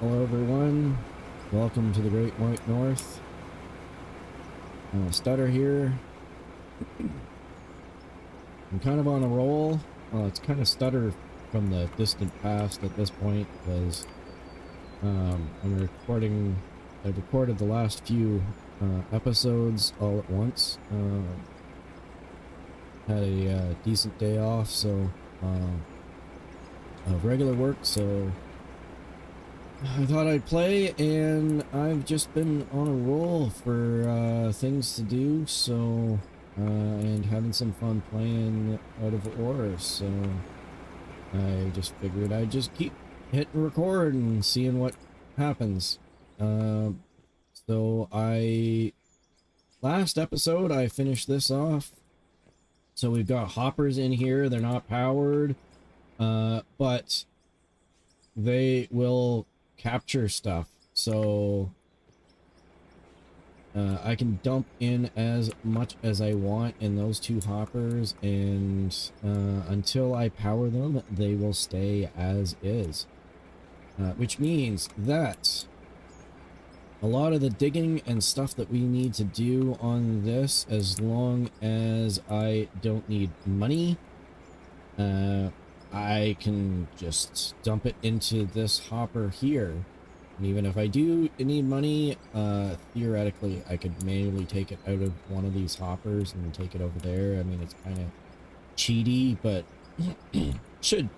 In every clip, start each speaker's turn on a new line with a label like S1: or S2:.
S1: Hello everyone, welcome to the Great White North. Stutter here. I'm kind of on a roll. It's kind of Stutter from the distant past at this point because I'm recording. I've recorded the last few episodes all at once. Had a decent day off, so of regular work, so I thought I'd play, and I've just been on a roll for things to do, so and having some fun playing out of ore, so I just figured I'd just keep hitting record and seeing what happens. So I last episode I finished this off. So we've got hoppers in here. They're not powered, but they will capture stuff. So I can dump in as much as I want in those two hoppers, and until I power them, they will stay as is. Which means that a lot of the digging and stuff that we need to do on this, as long as I don't need money, I can just dump it into this hopper here. And even if I do need money, theoretically, I could manually take it out of one of these hoppers and take it over there. I mean, it's kind of cheaty, but should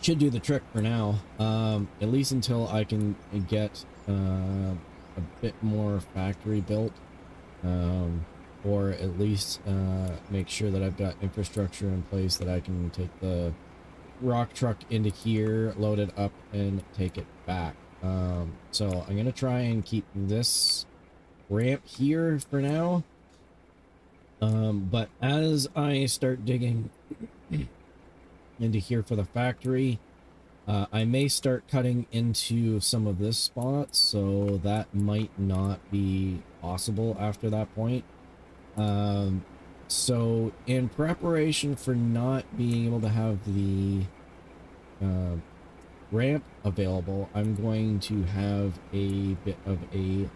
S1: do the trick for now. At least until I can get a bit more factory built, or at least make sure that I've got infrastructure in place that I can take the rock truck into here, load it up, and take it back. So I'm gonna try and keep this ramp here for now. But as I start digging into here for the factory, I may start cutting into some of this spot, so that might not be possible after that point. So in preparation for not being able to have the ramp available, I'm going to have a bit of a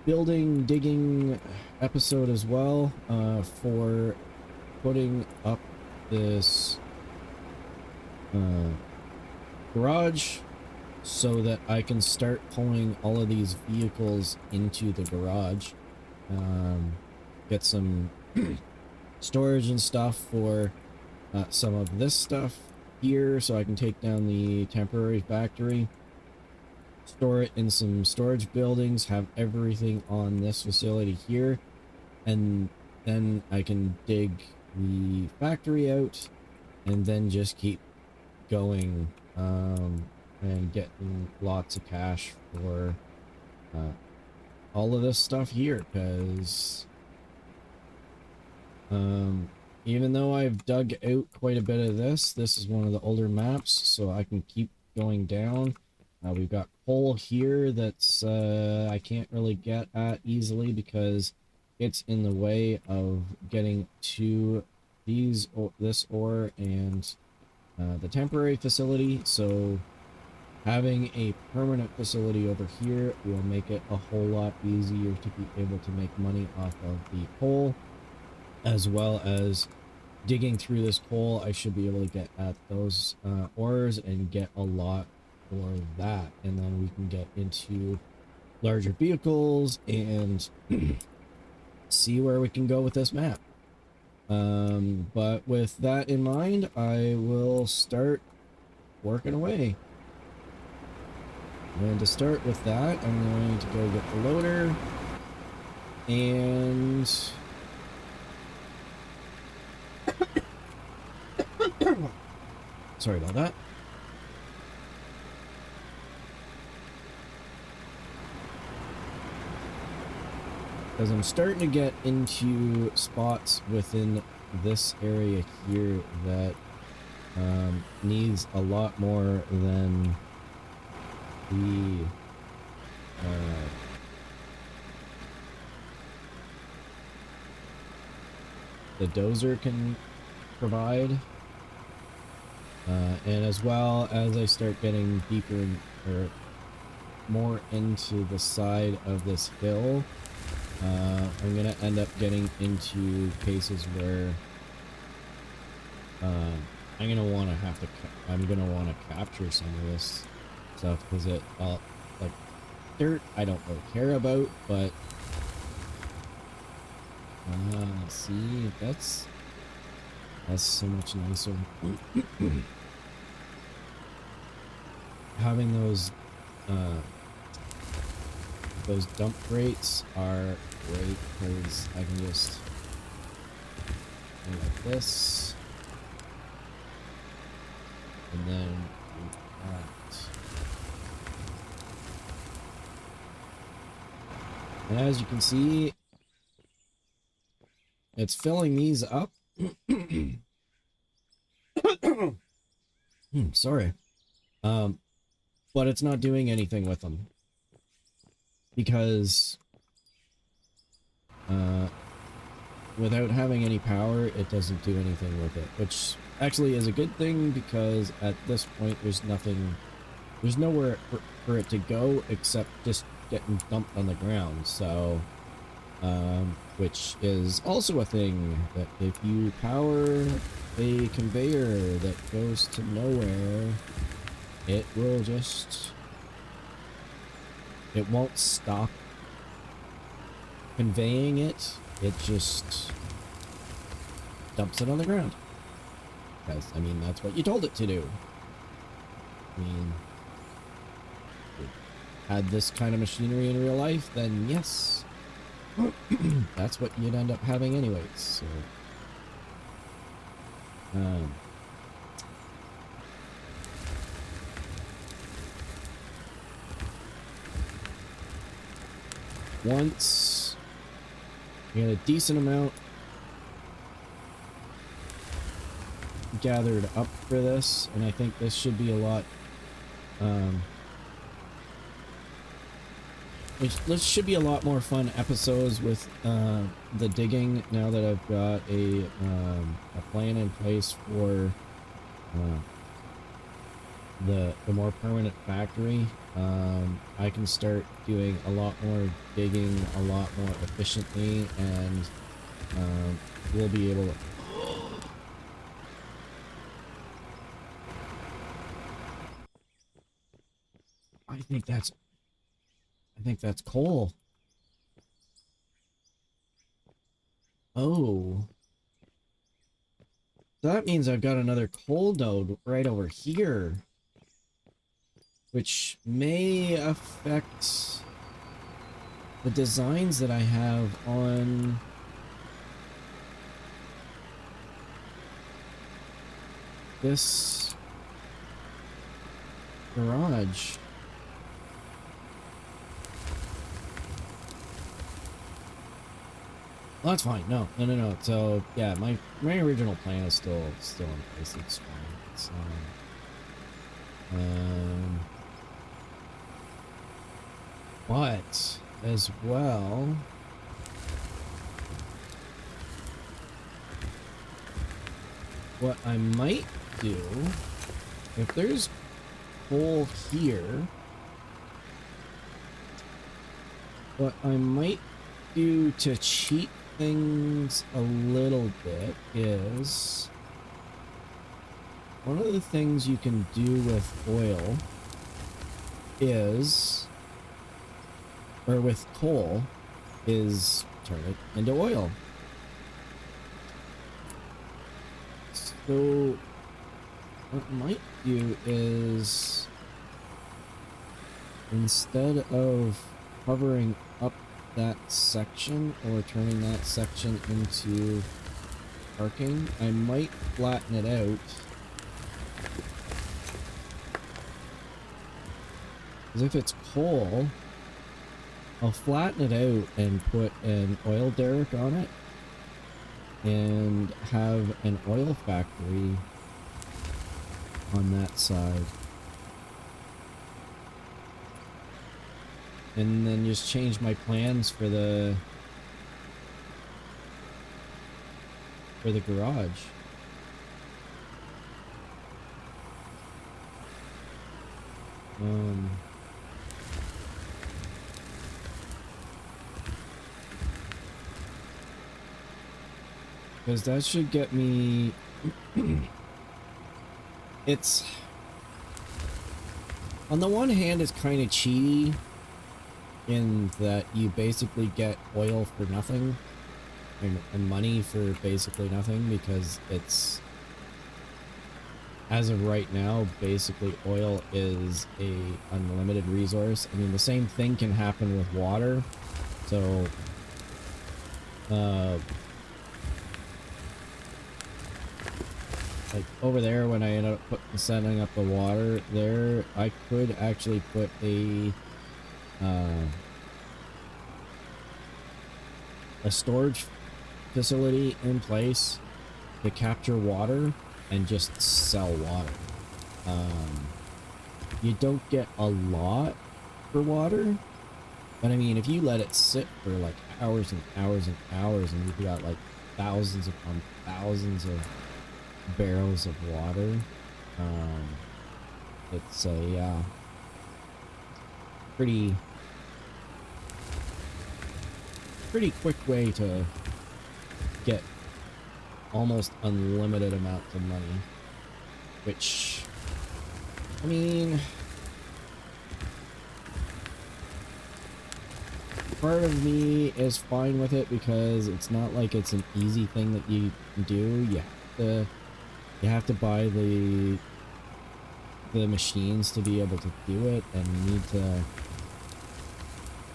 S1: building digging episode as well, for putting up this garage so that I can start pulling all of these vehicles into the garage. Get some storage and stuff for some of this stuff here, so I can take down the temporary factory, store it in some storage buildings, have everything on this facility here, and then I can dig the factory out and then just keep going, and getting lots of cash for all of this stuff here, because even though I've dug out quite a bit of this is one of the older maps, so I can keep going down. We've got coal here that's I can't really get at easily because it's in the way of getting to this ore and the temporary facility. So having a permanent facility over here will make it a whole lot easier to be able to make money off of the coal, as well as digging through this coal. I should be able to get at those ores and get a lot for that, and then we can get into larger vehicles and see where we can go with this map. But with that in mind, I will start working away. And to start with that, I'm going to go get the loader, and sorry about that. Because I'm starting to get into spots within this area here that needs a lot more than the dozer can provide. And as well as I start getting deeper or more into the side of this hill, I'm gonna end up getting into cases where I'm gonna want to capture some of this stuff because like dirt I don't really care about, but see, that's so much nicer. Having those dump rates are great because I can just go like this and then do that. And as you can see, it's filling these up. Sorry. But it's not doing anything with them because without having any power, it doesn't do anything with it, which actually is a good thing because at this point there's nowhere for it to go except just getting dumped on the ground. So which is also a thing, that if you power a conveyor that goes to nowhere, it won't stop conveying it. It just dumps it on the ground. Because, I mean, that's what you told it to do. I mean, if it had this kind of machinery in real life, then yes, that's what you'd end up having anyways. So, once you get a decent amount gathered up for this, and I think this should be a lot this should be a lot more fun episodes with the digging now that I've got a plan in place for the more permanent factory. I can start doing a lot more digging a lot more efficiently, and we'll be able to I think that's coal. Oh. So that means I've got another coal node right over here, which may affect the designs that I have on this garage. Well, that's fine. No. So yeah, my original plan is still in place. It's fine. It's but as well, what I might do, if there's coal here, what I might do to cheat things a little bit is, one of the things you can do with oil is, or with coal, is turn it into oil. So what I might do is, instead of covering up that section or turning that section into parking, I might flatten it out. Because if it's coal, I'll flatten it out and put an oil derrick on it and have an oil factory on that side. And then just change my plans for the garage. Um, because that should get me. It's on the one hand, it's kind of cheaty in that you basically get oil for nothing and money for basically nothing, because it's, as of right now, basically oil is a unlimited resource. I mean, the same thing can happen with water. So, like over there, when I ended up setting up the water there, I could actually put a storage facility in place to capture water and just sell water. You don't get a lot for water, but I mean, if you let it sit for like hours and hours and hours, and you've got like thousands upon thousands of barrels of water, it's a pretty quick way to get almost unlimited amounts of money, which, I mean, part of me is fine with it because it's not like it's an easy thing that you do. You have to buy the machines to be able to do it, and you need to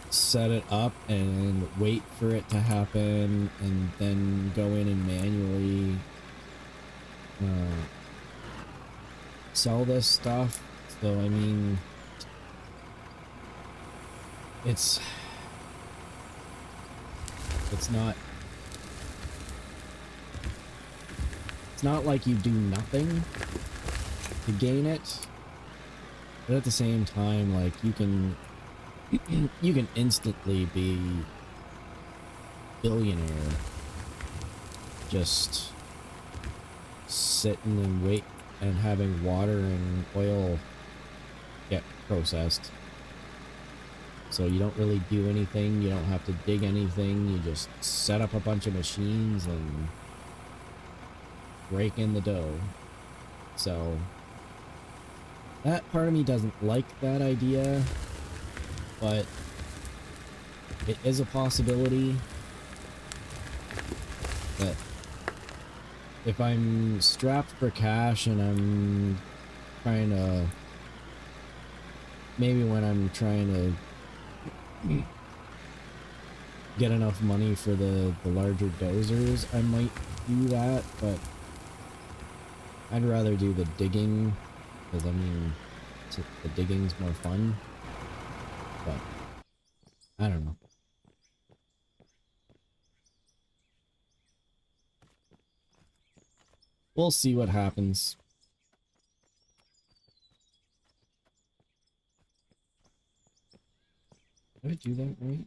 S1: set it up and wait for it to happen, and then go in and manually sell this stuff. So I mean, it's not like you do nothing to gain it, but at the same time, like, you can instantly be billionaire just sitting and wait and having water and oil get processed. So you don't really do anything, you don't have to dig anything, you just set up a bunch of machines and rake in the dough. So that part of me doesn't like that idea, but it is a possibility that if I'm strapped for cash and I'm trying to, maybe when I'm trying to get enough money for the larger dozers, I might do that, but I'd rather do the digging, because I mean, the digging's more fun, but I don't know. We'll see what happens. Did I do that right?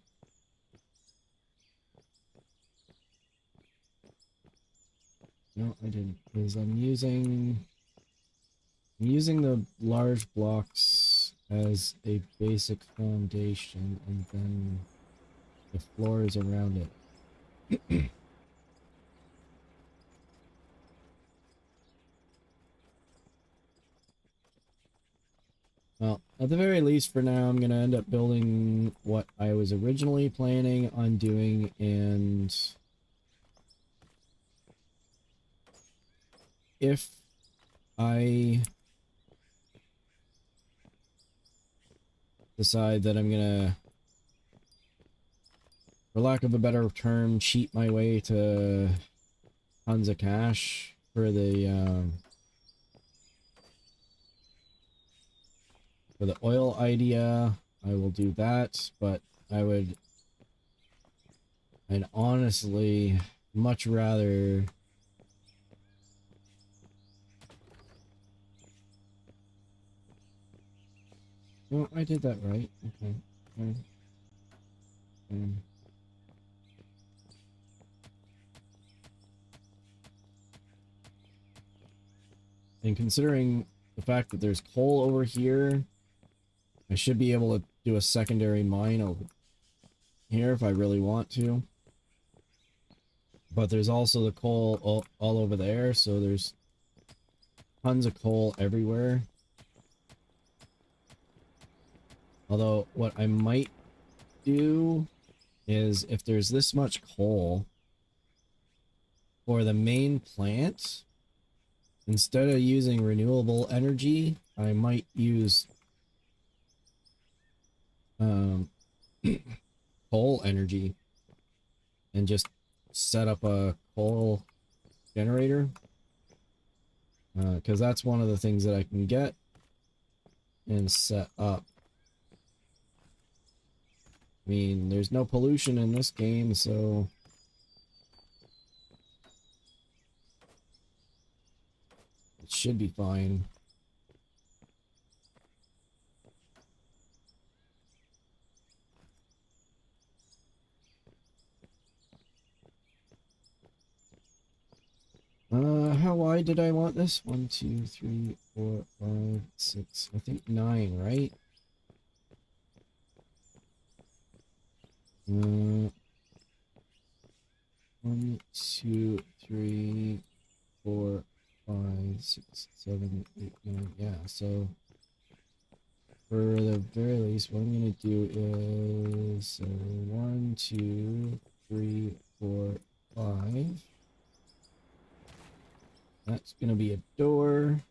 S1: No, I didn't, because I'm using the large blocks as a basic foundation, and then the floors around it. Well, at the very least for now, I'm going to end up building what I was originally planning on doing, and if I decide that I'm going to, for lack of a better term, cheat my way to tons of cash for the oil idea, I will do that, but I'd honestly much rather well, I did that right. Okay. And considering the fact that there's coal over here, I should be able to do a secondary mine over here if I really want to. But there's also the coal all over there, so there's tons of coal everywhere. Although, what I might do is, if there's this much coal for the main plant, instead of using renewable energy, I might use coal energy and just set up a coal generator. Because that's one of the things that I can get and set up. I mean, there's no pollution in this game, so it should be fine. How wide did I want this? 1, 2, 3, 4, 5, 6, I think 9, right? 1, 2, 3, 4, 5, 6, 7, 8, 9. Yeah, so for the very least, what I'm gonna do is 1, 2, 3, 4, 5. That's gonna be a door.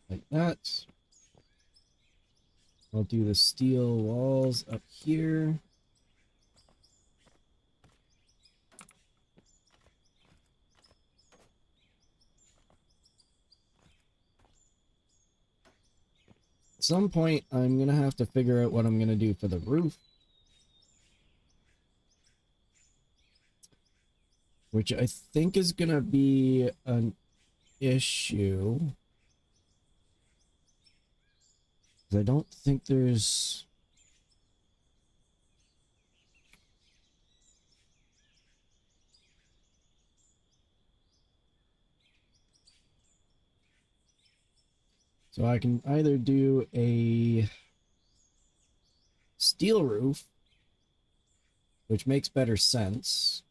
S1: Like that. I'll do the steel walls up here. At some point, I'm gonna have to figure out what I'm gonna do for the roof. Which I think is gonna be an issue. I don't think there's... So I can either do a steel roof, which makes better sense,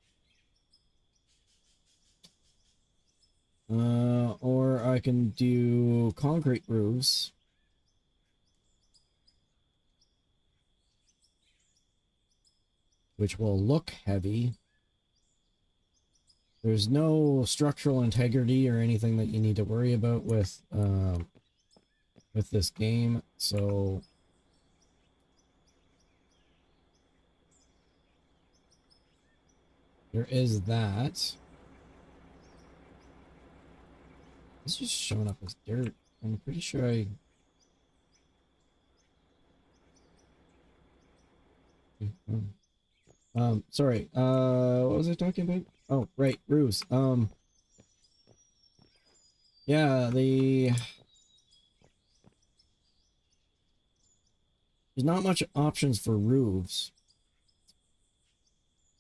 S1: or I can do concrete roofs, which will look heavy. There's no structural integrity or anything that you need to worry about with this game, so there is that. It's just showing up as dirt. I'm pretty sure I... sorry, what was I talking about? Oh, right, roofs. Yeah, there's not much options for roofs.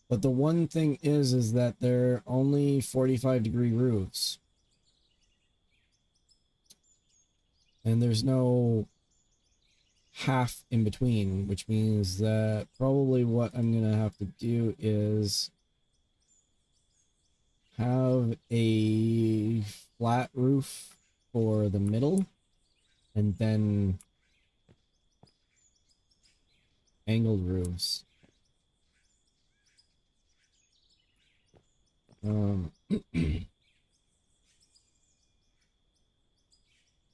S1: But the one thing is that they're only 45-degree roofs. And there's no half in between, which means that probably what I'm gonna have to do is have a flat roof for the middle and then angled roofs.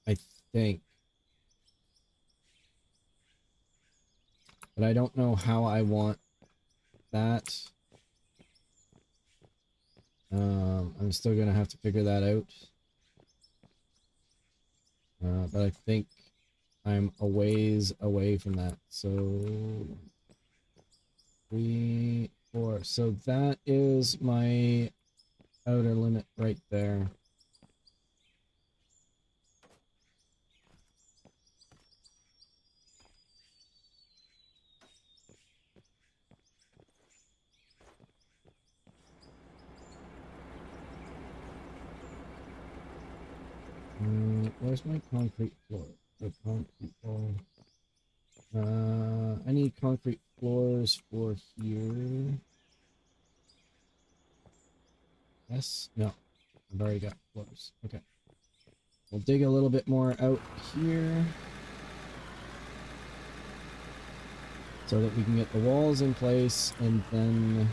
S1: I think. But I don't know how I want that. I'm still gonna have to figure that out. But I think I'm a ways away from that. So 3, 4. So that is my outer limit right there. where's my concrete floor? The concrete floor. I need concrete floors for here. Yes? No. I've already got floors. Okay. We'll dig a little bit more out here, so that we can get the walls in place, and then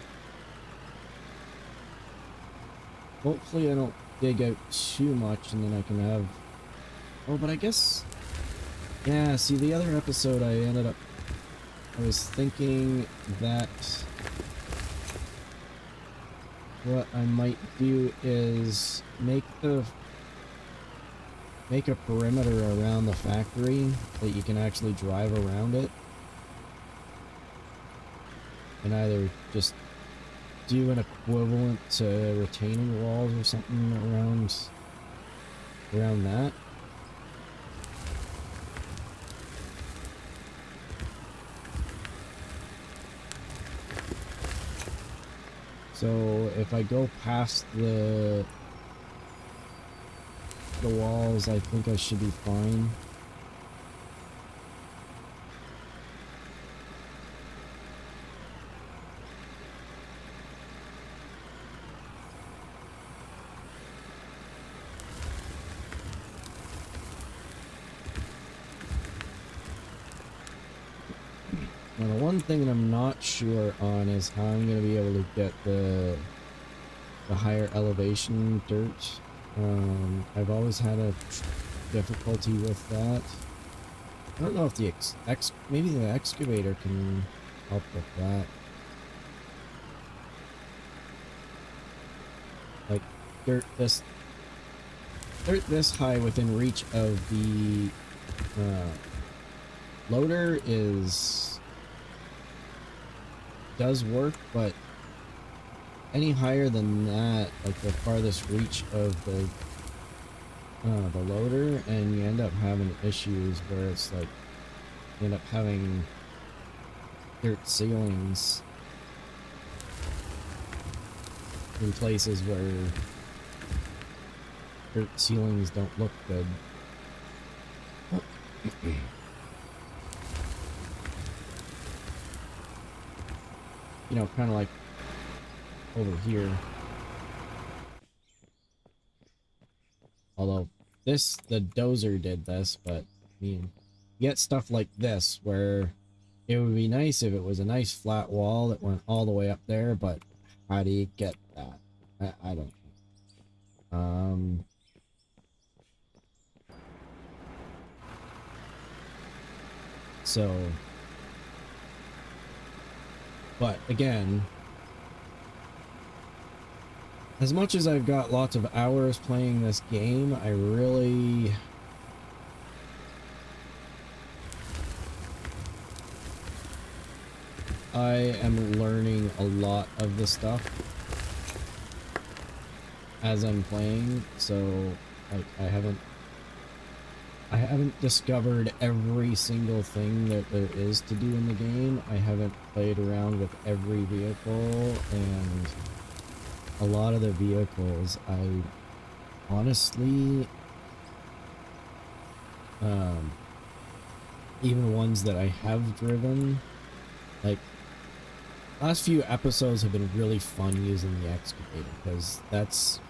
S1: hopefully I don't dig out too much, and then I can have... Oh, but I guess... Yeah, see, the other episode I was thinking that what I might do is make a perimeter around the factory that you can actually drive around it, and either just do an equivalent to retaining walls or something around that. So if I go past the walls, I think I should be fine. Now the one thing that I'm not sure on is how I'm going to be able to get the higher elevation dirt. I've always had a difficulty with that. I don't know if the maybe the excavator can help with that. Like dirt this high within reach of the loader does work, but any higher than that, like the farthest reach of the loader, and you end up having issues where it's like you end up having dirt ceilings in places where dirt ceilings don't look good. You know, kind of like over here. Although the dozer did this, but I mean, you get stuff like this where it would be nice if it was a nice flat wall that went all the way up there, but how do you get that? I don't know. So, but again, as much as I've got lots of hours playing this game, I am learning a lot of the stuff as I'm playing, so like I haven't discovered every single thing that there is to do in the game. I haven't played around with every vehicle, and a lot of the vehicles I honestly even ones that I have driven, like last few episodes have been really fun using the excavator, because that's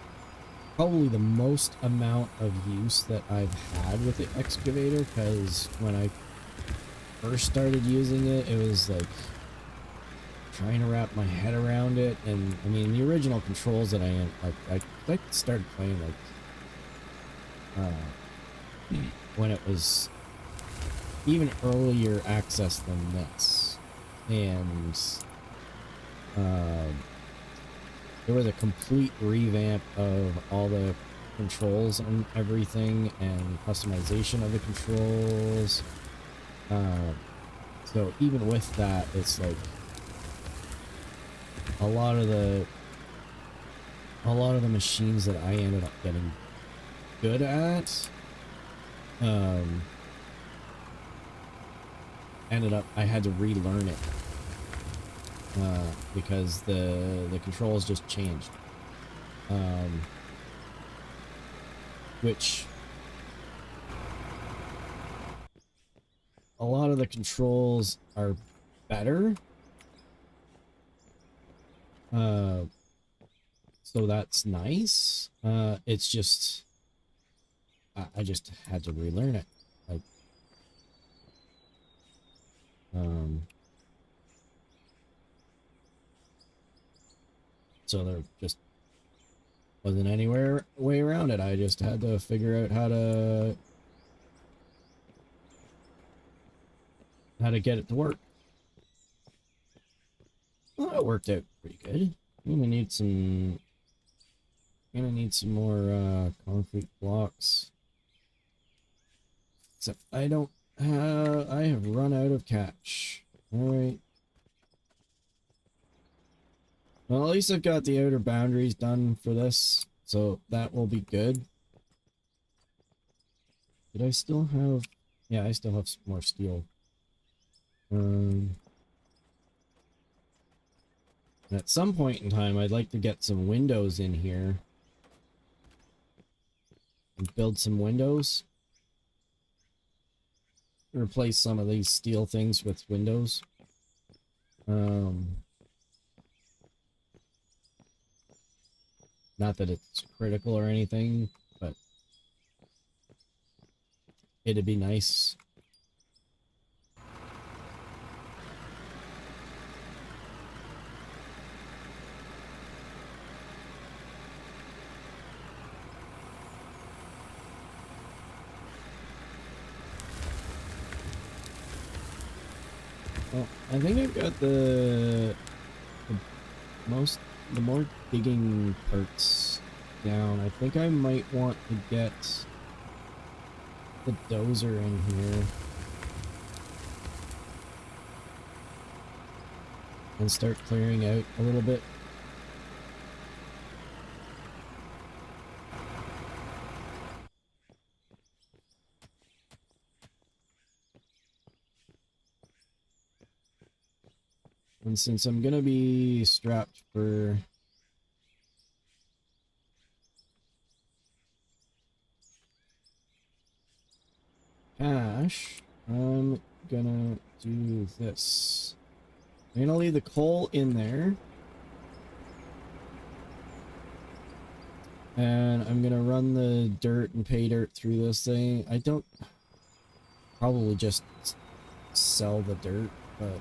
S1: probably the most amount of use that I've had with the excavator, because when I first started using it, it was like trying to wrap my head around it. And I mean, the original controls that I started playing like when it was even earlier access than this, and there was a complete revamp of all the controls and everything, and customization of the controls. So even with that, it's like a lot of the machines that I ended up getting good at, I had to relearn it. Because the controls just changed, which a lot of the controls are better. So that's nice. It's just I just had to relearn it. Like, so there just wasn't anywhere way around it. I just had to figure out how to get it to work. Well, it worked out pretty good. I'm gonna need some more concrete blocks. Except I have run out of cash. Alright. Well, at least I've got the outer boundaries done for this, so that will be good. Did I still have... Yeah, I still have some more steel. At some point in time, I'd like to get some windows in here. And build some windows. Replace some of these steel things with windows. Not that it's critical or anything, but it'd be nice. Well, I think I've got the more digging parts down. I think I might want to get the dozer in here and start clearing out a little bit. And since I'm gonna be strapped for cash, I'm gonna do this. I'm gonna leave the coal in there. And I'm gonna run the dirt and pay dirt through this thing. I don't... Probably just sell the dirt, but...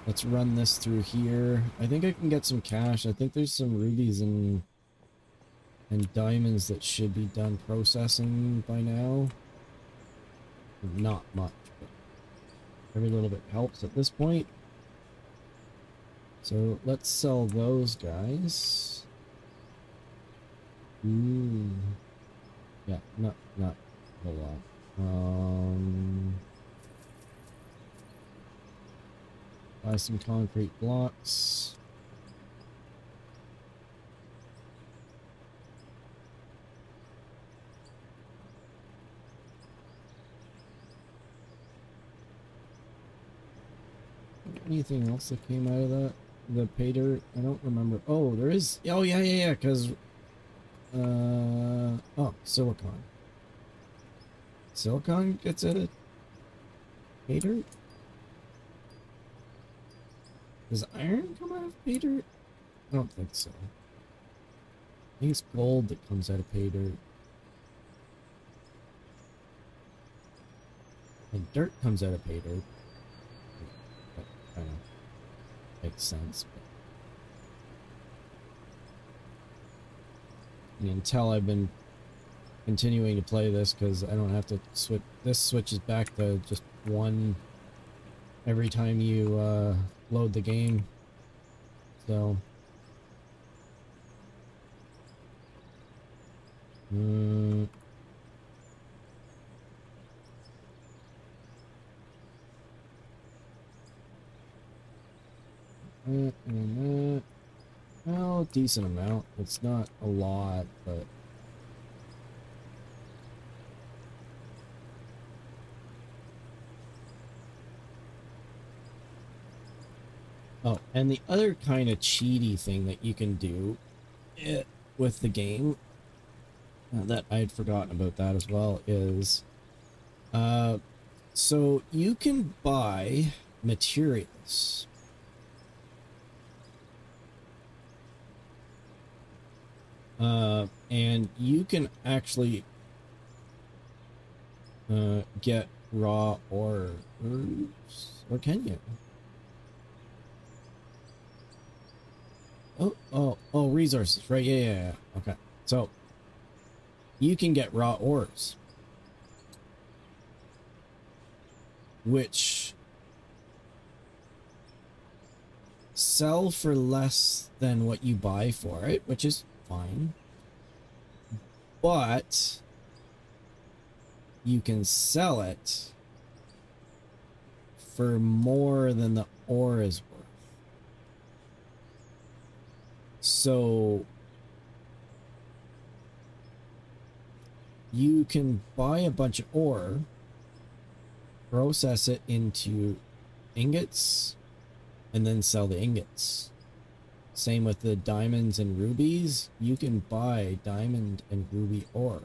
S1: Let's run this through here. I think I can get some cash. I think there's some rubies and diamonds that should be done processing by now. Not much, but every little bit helps at this point. So let's sell those guys. Ooh. Yeah, not a whole lot. Buy some concrete blocks. Anything else that came out of that? The pay dirt? I don't remember. Oh, there is. Oh, yeah, because... oh, silicon. Silicon gets out of pay dirt? Does iron come out of pay dirt? I don't think so. I think it's gold that comes out of pay dirt. And dirt comes out of pay dirt. That kind of makes sense. But... until I've been continuing to play this, because I don't have to switch. This switches back to just one every time you load the game. So well, decent amount. It's not a lot, but oh, and the other kind of cheaty thing that you can do with the game that I'd forgotten about that as well is so you can buy materials. And you can actually get raw ores, or can you? Oh, resources, right? Yeah. Okay, so you can get raw ores, which sell for less than what you buy for it, which is fine. But you can sell it for more than the ore is worth. So you can buy a bunch of ore, process it into ingots, and then sell the ingots. Same with the diamonds and rubies. You can buy diamond and ruby ore,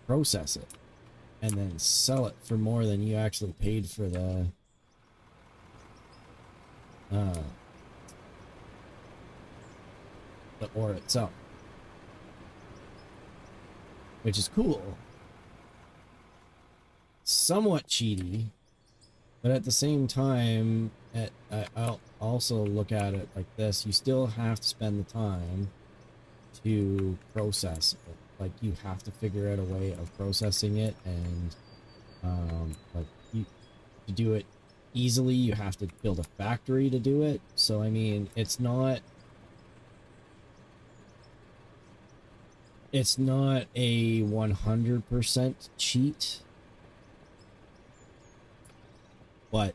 S1: process it, and then sell it for more than you actually paid for the ore itself, which is cool. Somewhat cheaty, but at the same time, I'll also look at it like this: you still have to spend the time to process it. Like, you have to figure out a way of processing it, and like, to do it easily, you have to build a factory to do it. So I mean, it's not a 100% cheat, but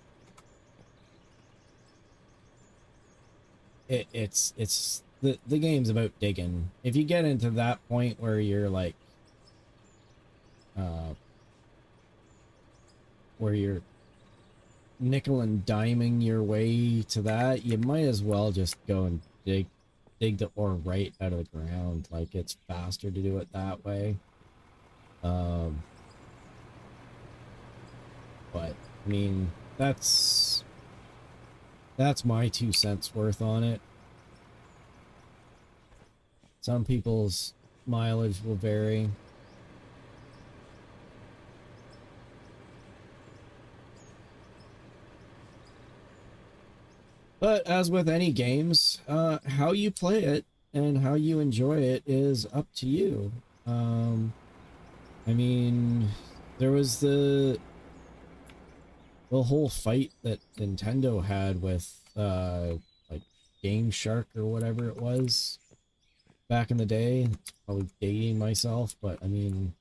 S1: it's the game's about digging. If you get into that point where you're like where you're nickel and diming your way to that, you might as well just go and dig the ore right out of the ground. Like, it's faster to do it that way. But I mean, that's my 2 cents worth on it. Some people's mileage will vary. But as with any games, how you play it and how you enjoy it is up to you. I mean, there was the whole fight that Nintendo had with like Game Shark or whatever it was back in the day. It's probably dating myself, but I mean,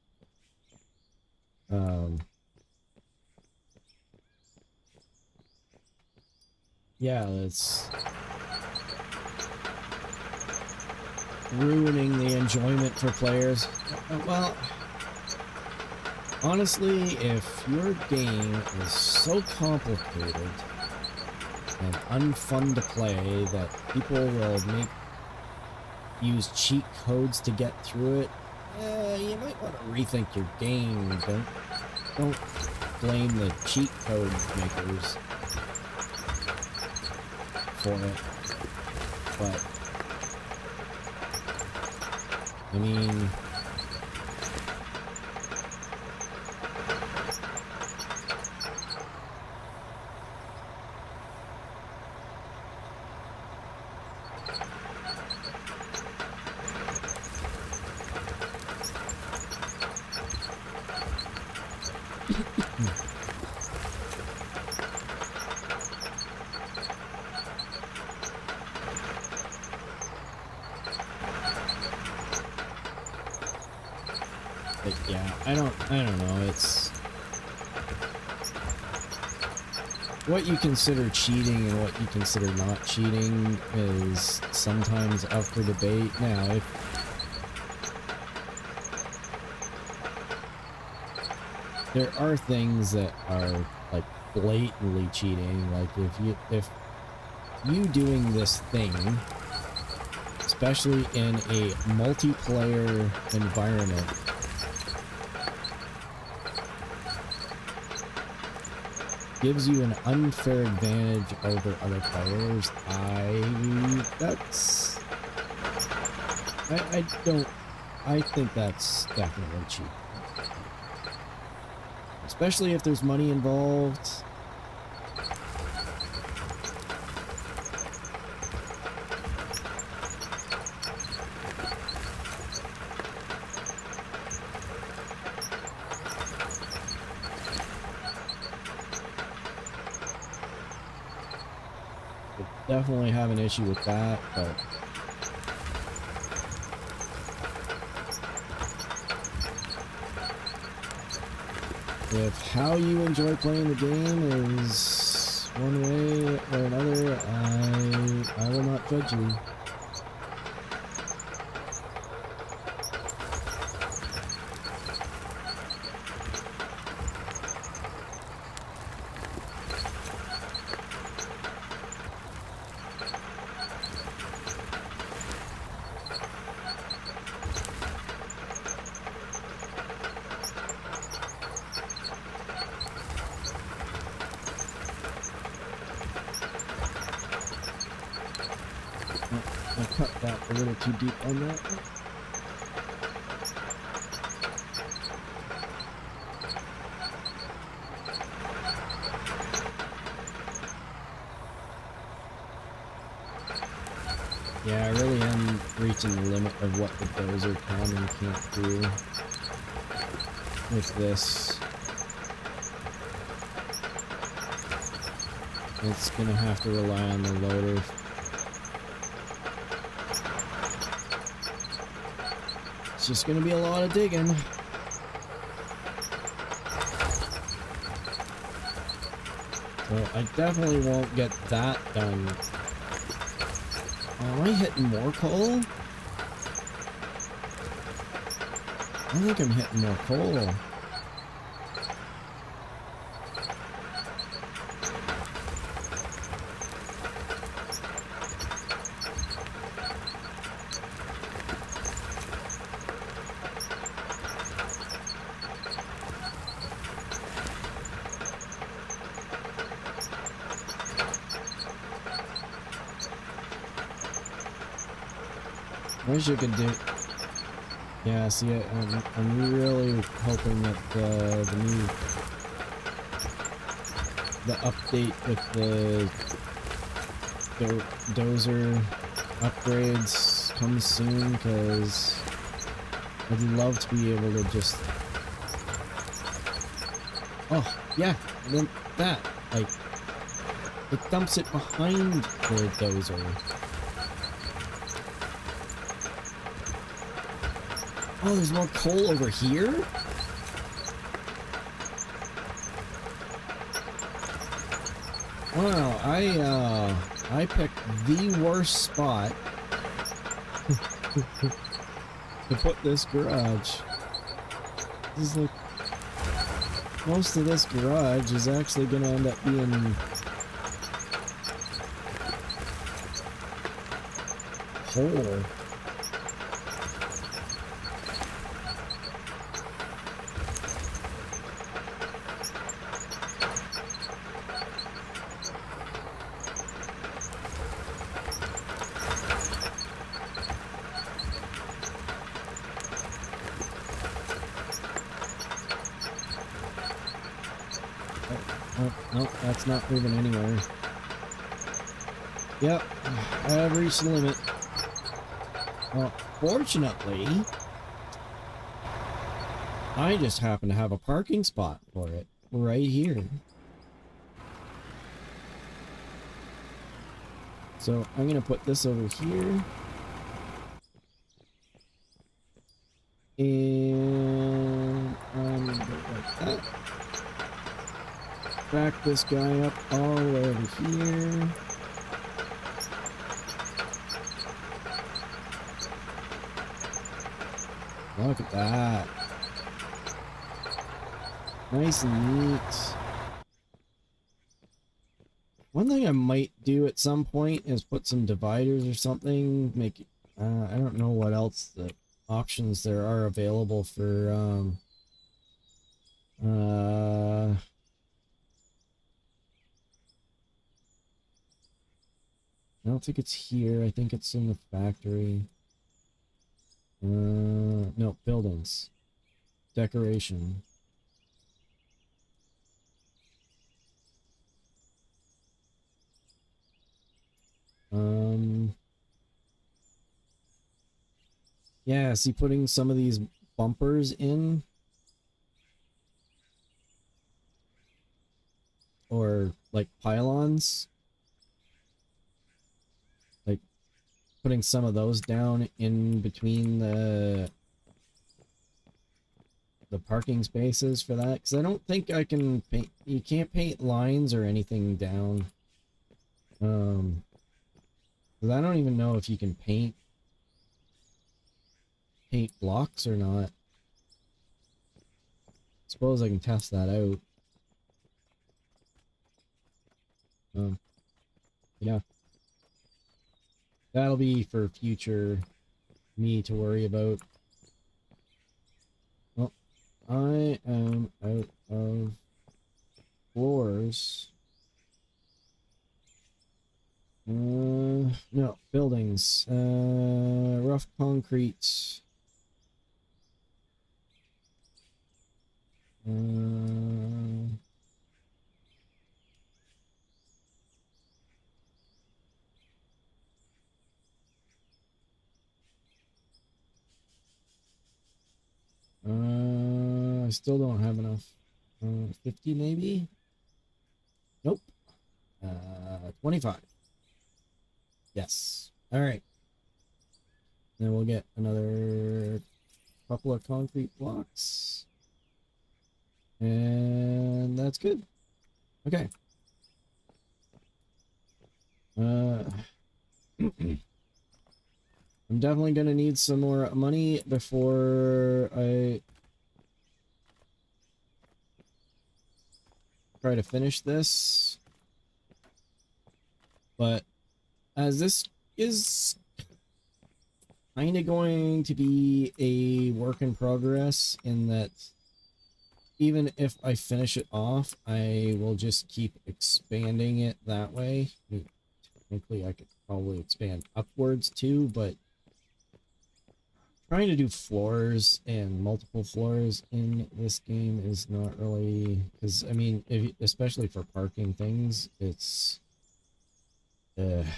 S1: yeah, it's ruining the enjoyment for players. Well, honestly, if your game is so complicated and unfun to play that people will use cheat codes to get through it, you might want to rethink your game. Don't blame the cheat code makers for it. But I mean, but yeah, I don't know. It's what you consider cheating and what you consider not cheating is sometimes up for debate. Now, if there are things that are like blatantly cheating, like if you doing this thing especially in a multiplayer environment. Gives you an unfair advantage over other players. I think that's definitely cheap. Especially if there's money involved. Definitely have an issue with that, but if how you enjoy playing the game is one way or another, I will not judge you. I cut that a little too deep on that one. Yeah, I really am reaching the limit of what the dozer can and can't do with this. It's gonna have to rely on the loader. It's just gonna be a lot of digging. So I definitely won't get that done. Am I hitting more coal? I think I'm hitting more coal. I wish I could do. Yeah, see, I'm really hoping that the update with the dozer upgrades comes soon, because I'd love to be able to just. Oh yeah, and then that, like, it dumps it behind the dozer. Oh, there's more coal over here? Wow, I picked the worst spot to put this garage. This is like, most of this garage is actually gonna end up being whole. Nope, that's not moving anywhere. Yep, I have reached the limit. Well, fortunately, I just happen to have a parking spot for it right here. So I'm gonna put this over here. And I'm gonna go like that. Back this guy up all the way over here. Look at that. Nice and neat. One thing I might do at some point is put some dividers or something, make I don't know what else the options there are available for I don't think it's here. I think it's in the factory. No, buildings. Decoration. Yeah, see, putting some of these bumpers in, or like pylons, like putting some of those down in between the parking spaces for that, because I don't think I can paint. You can't paint lines or anything down. 'Cause I don't even know if you can paint blocks or not. Suppose I can test that out. Yeah, that'll be for future me to worry about. Well, I am out of floors. No, buildings. Rough concrete. I still don't have enough. 50 maybe? Nope. 25. Yes. All right. Then we'll get another couple of concrete blocks. And that's good. Okay. I'm definitely gonna need some more money before I try to finish this. But as this is kind of going to be a work in progress, in that even if I finish it off, I will just keep expanding it that way. I mean, technically, I could probably expand upwards too, but trying to do floors and multiple floors in this game is not really, because I mean, especially for parking things, it's because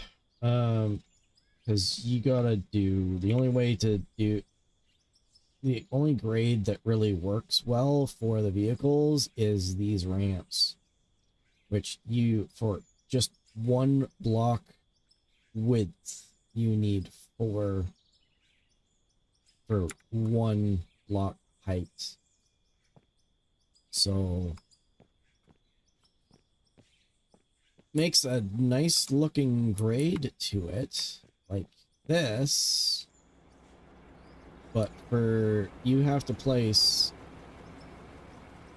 S1: you gotta do, the only way to do, the only grade that really works well for the vehicles is these ramps, which you, for just one block width, you need 4 for one block height. So makes a nice looking grade to it, like this. But for, you have to place,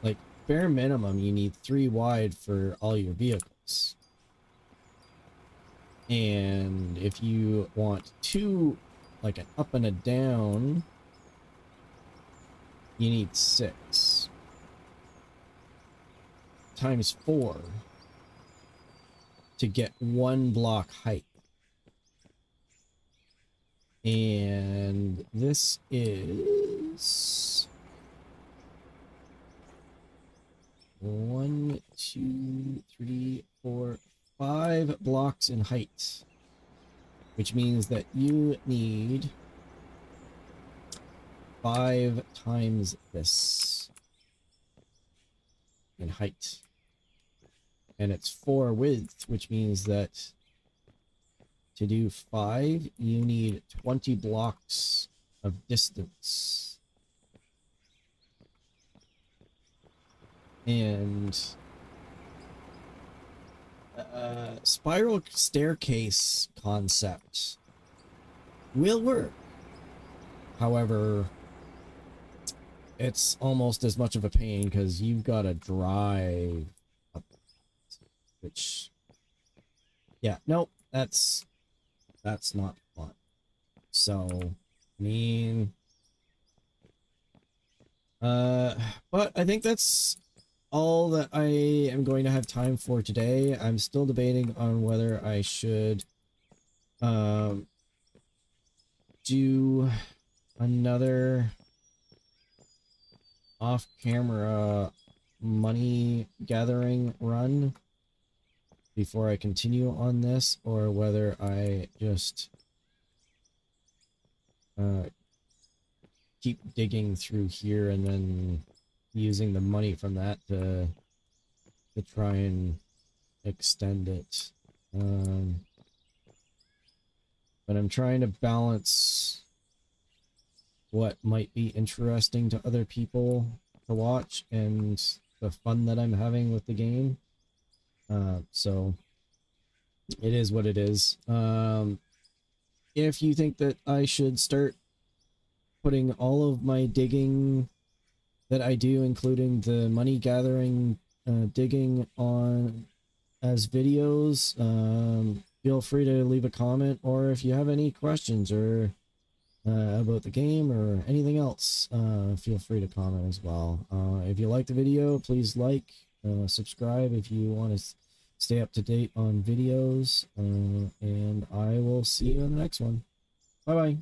S1: like, bare minimum, you need 3 wide for all your vehicles. And if you want 2, like an up and a down, you need 6 times 4 to get 1 block height. And this is 1, 2, 3, 4, 5 blocks in height, which means that you need 5 times this in height. And it's 4 width, which means that to do 5, you need 20 blocks of distance. And spiral staircase concept will work. However, it's almost as much of a pain because you've got to drive up, which, yeah, nope, that's not fun. So, I mean, but I think that's all that I am going to have time for today. I'm still debating on whether I should um do another off-camera money gathering run before I continue on this, or whether I just keep digging through here and then using the money from that to try and extend it. But I'm trying to balance what might be interesting to other people to watch and the fun that I'm having with the game. So it is what it is. If you think that I should start putting all of my digging that I do, including the money gathering digging, on as videos, feel free to leave a comment, or if you have any questions or about the game or anything else, feel free to comment as well. If you like the video, please like, subscribe if you want to stay up to date on videos, and I will see you in the next one. Bye bye.